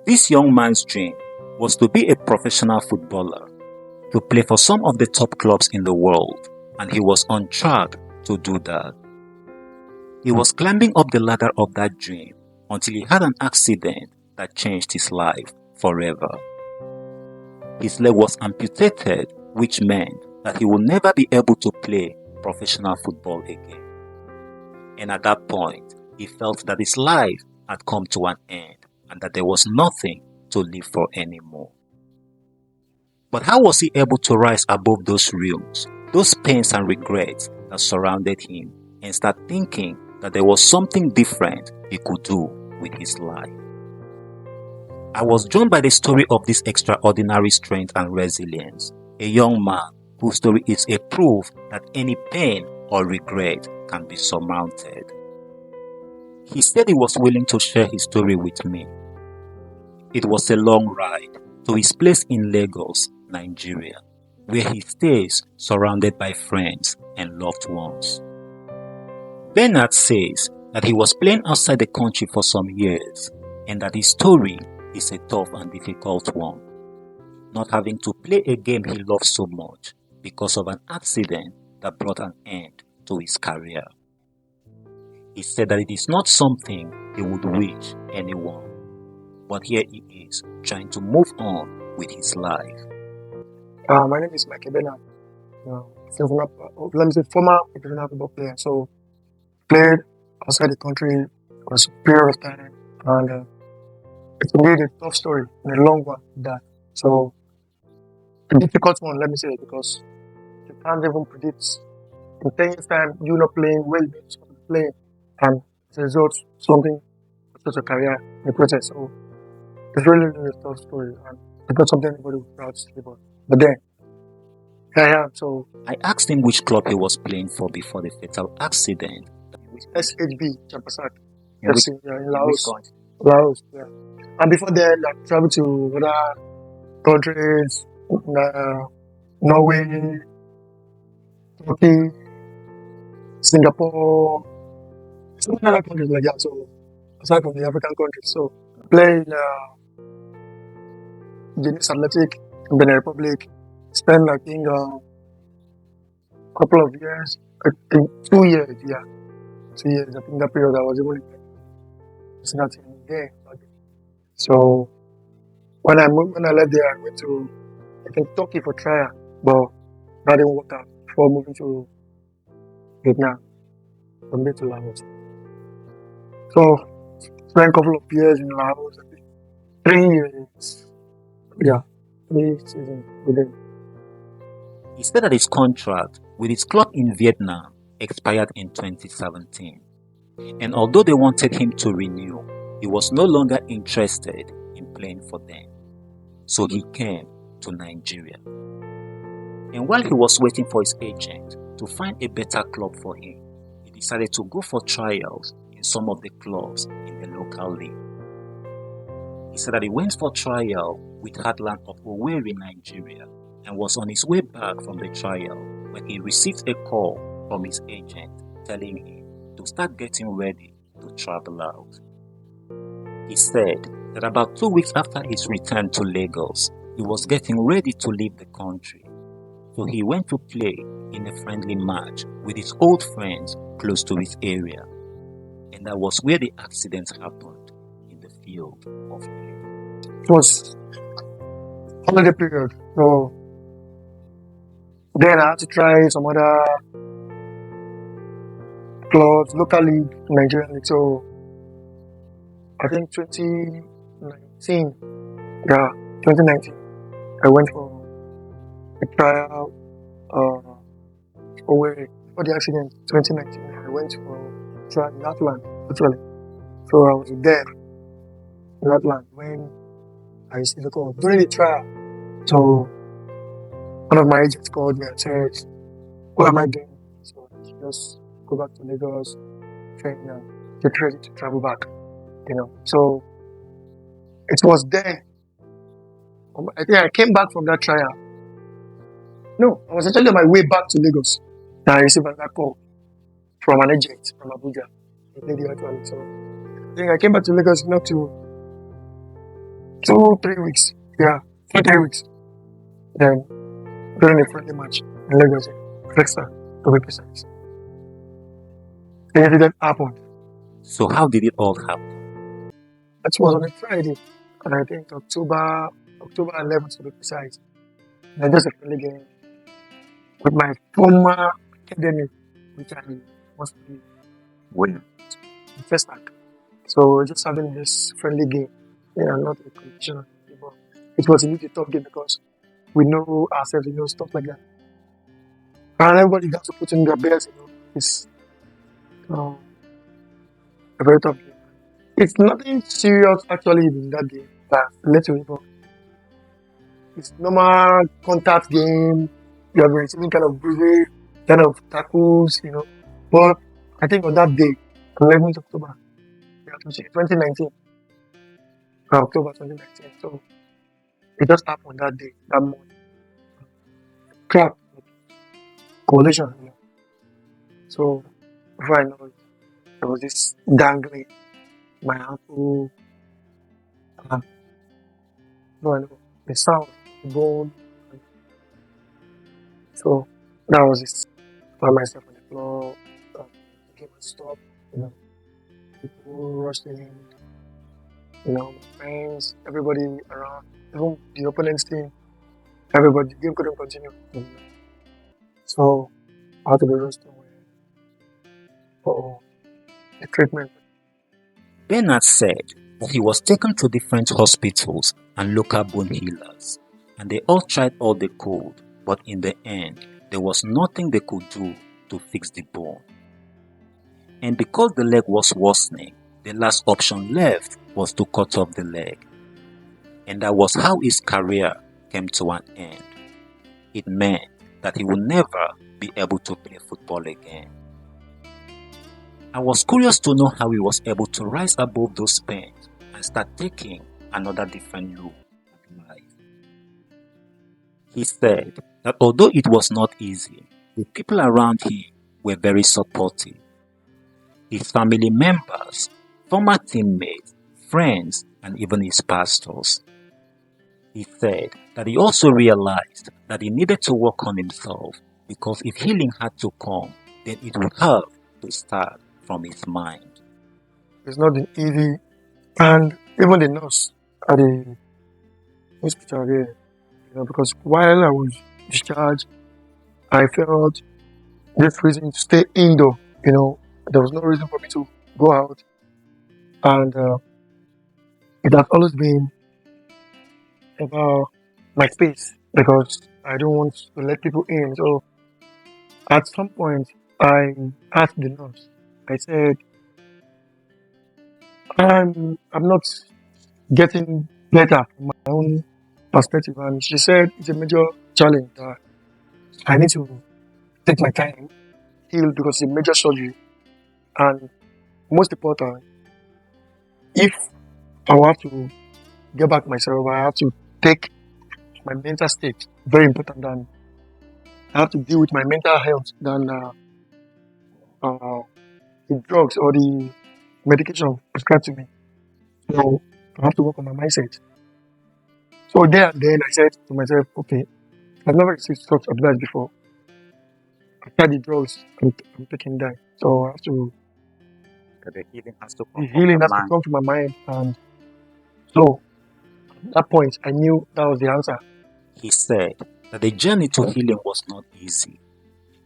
This young man's dream was to be a professional footballer, to play for some of the top clubs in the world, and he was on track to do that. He was climbing up the ladder of that dream until he had an accident that changed his life forever. His leg was amputated, which meant that he would never be able to play professional football again. And at that point, he felt that his life had come to an end and that there was nothing to live for anymore. But how was he able to rise above those ruins, those pains and regrets that surrounded him, and start thinking that there was something different he could do with his life? I was drawn by the story of this extraordinary strength and resilience, a young man whose story is a proof that any pain or regret can be surmounted. He said he was willing to share his story with me. It was a long ride to his place in Lagos, Nigeria, where he stays surrounded by friends and loved ones. Bernard says that he was playing outside the country for some years and that his story is a tough and difficult one, not having to play a game he loved so much because of an accident that brought an end to his career. He said that it is not something he would wish anyone, but here he is trying to move on with his life. My name is Michael Bernard. Let me say former professional football player. So played outside the country for a period of time, and it's indeed a tough story and a long one. That so a difficult one. Let me say it because you can't even predict in 10 years' time you not playing well, you're supposed to be playing, and as a result something such a career in the process. So it's really a tough story, and it's not something anybody would proud to say about. But then, here I am. So I asked him which club he was playing for before the fatal accident. SHB Champasak In which- FC in Laos. country? Laos, yeah. And before then, I traveled to other countries, Norway, Turkey, Singapore, some other countries like that. So aside from the African countries, so play in Guinness Athletic in Benin Republic. Spent I think a couple of years, I think 2 years, yeah, 2 years. I think that period I was able to that in there. So when I left there, I went to I think Turkey for trial, but that didn't work out before moving to Vietnam from there to Laos. So spent a couple of years in Laos, I think 3 years. Yeah, 3 seasons with them. He said that his contract with his club in Vietnam expired in 2017. And although they wanted him to renew, he was no longer interested in playing for them. So he came to Nigeria. And while he was waiting for his agent to find a better club for him, he decided to go for trials in some of the clubs in the local league. He said that he went for trial with Heartland of Owerri, Nigeria, and was on his way back from the trial when he received a call from his agent telling him to start getting ready to travel out. He said that about 2 weeks after his return to Lagos, he was getting ready to leave the country. So he went to play in a friendly match with his old friends close to his area. And that was where the accident happened, in the field of play. It was holiday period. So then I had to try some other clubs, local league, Nigerian league. So I think 2019, yeah, 2019, I went for a trial for the accident. 2019, I went for a trial in Heartland, actually. So I was there in Heartland when I received the call during the trial. So one of my agents called me and said, "What am I doing?" So I just go back to Lagos, train and get ready to travel back. So it was then. I think I came back from that trial. No, I was actually on my way back to Lagos. And I received another call from an agent from Abuja. He played the actually. So I think I came back to Lagos not to 2, 3 weeks. Yeah, 2, 3 weeks. Then during a friendly match in Lagos, Flexer, to be precise. The incident happened. So how did it all happen? That was on a Friday, and I think October 11th to be precise. And just a friendly game with my former academy, which I was When? in first act. So we're just having this friendly game. Yeah, not a competition, but it was indeed a tough game because we know ourselves, stuff like that. And everybody got to put in their best, It's uh, a very tough game. It's nothing serious actually in that game that led to it, but it's normal contact game. You have been receiving kind of bruises, kind of tackles, But I think on that day, 11th October, yeah, 2019, October 2019. So it just happened that day, that morning. Crap, coalition, So before I know it, there was this dangling my ankle, and no, I know the sound, the bone. So that was it. Found myself on the floor. Um, the game had stopped. People rushed in. My friends, everybody around, even the opponent's team, everybody. The game couldn't continue. So I had to be rushed for the treatment. Bernard said that he was taken to different hospitals and local bone healers, and they all tried all they could, but in the end, there was nothing they could do to fix the bone. And because the leg was worsening, the last option left was to cut off the leg. And that was how his career came to an end. It meant that he would never be able to play football again. I was curious to know how he was able to rise above those pains and start taking another different look at life. He said that although it was not easy, the people around him were very supportive. His family members, former teammates, friends, and even his pastors. He said that he also realized that he needed to work on himself because if healing had to come, then it would have to start from his mind. It's not been easy, and even the nurse at the hospital there, because while I was discharged, I felt this reason to stay indoor. There was no reason for me to go out, and it has always been about my space because I don't want to let people in. So at some point, I asked the nurse. I said, I'm not getting better from my own perspective, and she said it's a major challenge that I need to take my time, heal because it's a major surgery, and most important, if I have to get back myself, I have to take my mental state very important, and I have to deal with my mental health than uh, the drugs or the medication prescribed to me. So I have to work on my mindset. So there and then I said to myself, okay, I've never received such advice before. I tried the drugs, I'm taking that. So I have to, That the healing has to the come from healing the has to mind. come to my mind. And so at that point, I knew that was the answer. He said that the journey to healing was not easy,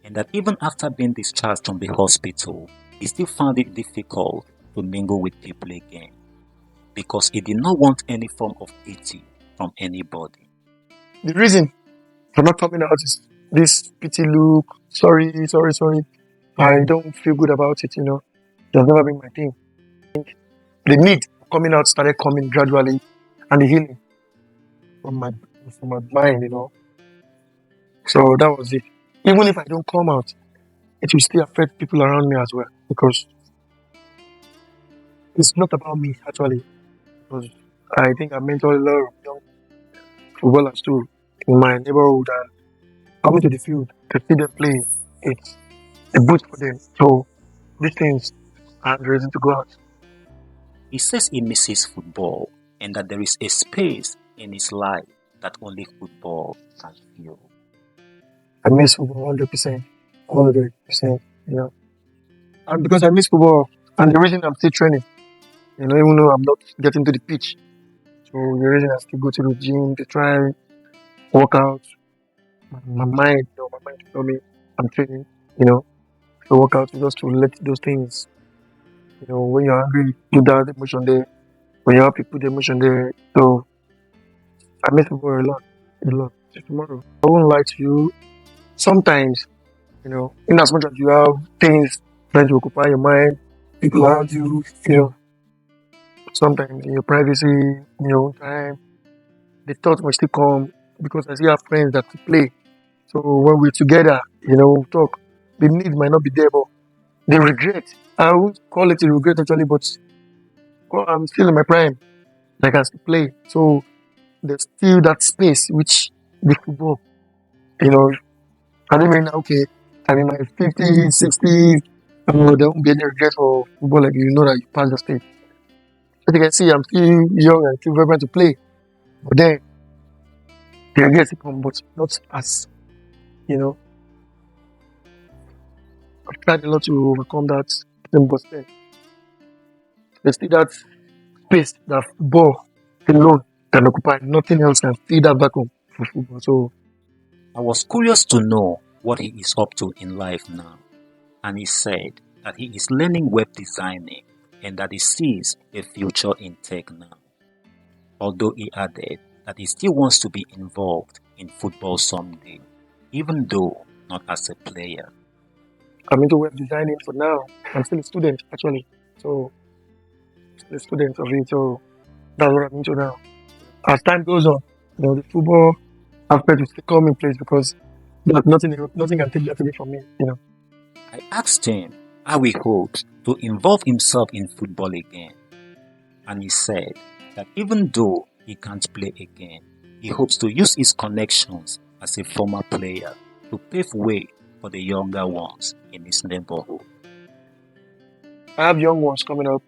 and that even after being discharged from the hospital, he still found it difficult to mingle with people again because he did not want any form of pity from anybody. The reason for not coming out is this pity look, sorry, sorry, sorry. I don't feel good about it, There's never been my thing. The need for coming out started coming gradually, and the healing from my from my mind. So that was it. Even if I don't come out, it will still affect people around me as well because it's not about me actually. Because I think I mentor a lot of young footballers too in my neighborhood and coming to the field to see them play. It's a boost for them. So these things are the reason to go out. He says he misses football, and that there is a space in his life that only football can fill. I miss football 100%. 100%. You know, and because I miss football, and the reason I'm still training, even though I'm not getting to the pitch. So the reason I still go to the gym to try work out my mind, my mind to tell me I'm training, you know, to work out just to let those things, when you're angry, put that emotion there. When you're happy, put the emotion there. So I miss football a lot. So tomorrow, I won't lie to you. Sometimes, in as much as you have things trying to occupy your mind, people around you, sometimes in your privacy, in your own time, the thought must still come because I still have friends that play. So when we're together, we talk. The need might not be there, but the regret, I won't call it a regret actually, but I'm still in my prime. Like I can still play. So there's still that space which the football, you know, I don't mean okay, I'm in my 50s, 60s, there won't be any regret for football like that you passed the stage. As you can see, I'm still young and still vibrant to play. But then the regrets come, but not as, you know, I've tried a lot to overcome that thing, but then there's still that space that football alone can occupy. Nothing else can fill that vacuum for football. So I was curious to know what he is up to in life now, and he said that he is learning web designing and that he sees a future in tech now. Although he added that he still wants to be involved in football someday, even though not as a player. I'm into web designing for now. I'm still a student actually. So still a student of it. So that's what I'm into now. As time goes on, the football aspect will still come in place because nothing can take that away from me. I asked him how he hopes to involve himself in football again, and he said that even though he can't play again, he hopes to use his connections as a former player to pave way for the younger ones in his neighborhood. I have young ones coming up.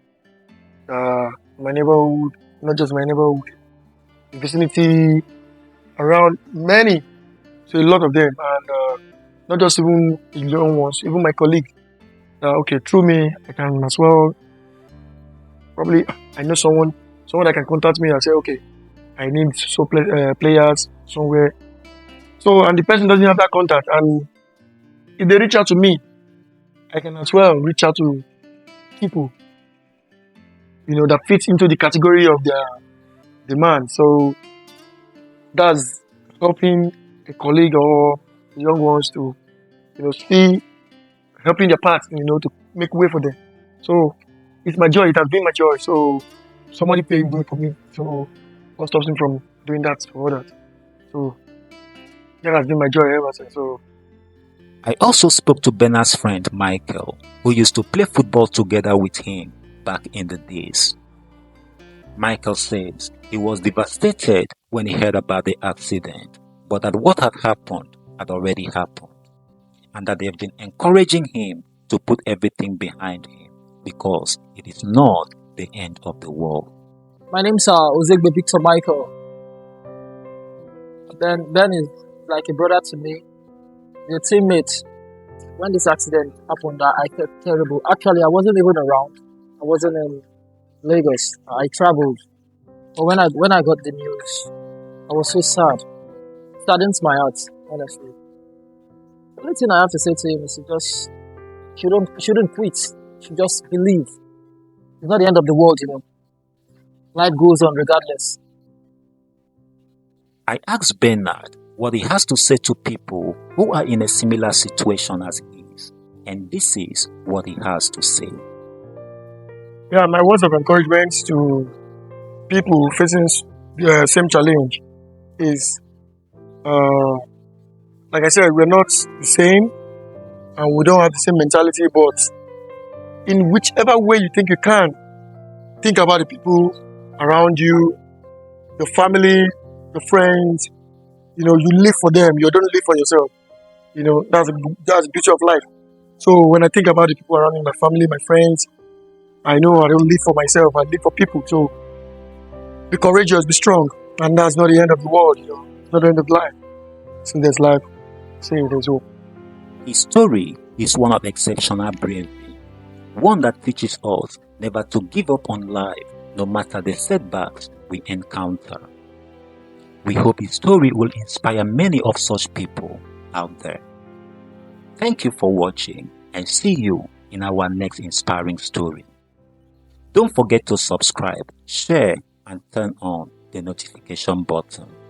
My neighborhood, not just my neighborhood, the vicinity around many, so a lot of them, and not just even the young ones, even my colleague. Okay, through me, I can as well probably I know someone that can contact me and say, okay, I need players somewhere. So and the person doesn't have that contact, and if they reach out to me, I can as well reach out to people that fit into the category of their demand. So that's helping a colleague or young ones to see helping their part, to make way for them. So it's my joy. It has been my joy. So somebody paying good for me. So what stops him from doing that for others? So that has been my joy ever since. So I also spoke to Bernard's friend Michael, who used to play football together with him back in the days. Michael says he was devastated when he heard about the accident, but that what had happened had already happened, and that they have been encouraging him to put everything behind him because it is not the end of the world. My name's Ozegbe Victor Michael. Ben is like a brother to me, a teammate. When this accident happened, I felt terrible. Actually, I wasn't even around. I wasn't in Lagos. I traveled. But when I got the news, I was so sad. It saddens my heart, honestly. The only thing I have to say to him is to just shouldn't quit. Should just believe. It's not the end of the world. Life goes on regardless. I asked Bernard what he has to say to people who are in a similar situation as he is, and this is what he has to say. yeah, my words of encouragement to people facing the same challenge is, like I said, we're not the same and we don't have the same mentality, but in whichever way you think you can, think about the people around you, your family, your friends. You live for them. You don't live for yourself. That's the beauty of life. So when I think about the people around me, my family, my friends, I know I don't live for myself. I live for people. So be courageous, be strong. And that's not the end of the world, you know. It's not the end of life. So there's life. See, there's hope. His story is one of exceptional bravery, one that teaches us never to give up on life, no matter the setbacks we encounter. We hope his story will inspire many of such people out there. Thank you for watching, and see you in our next inspiring story. Don't forget to subscribe, share, and turn on the notification button.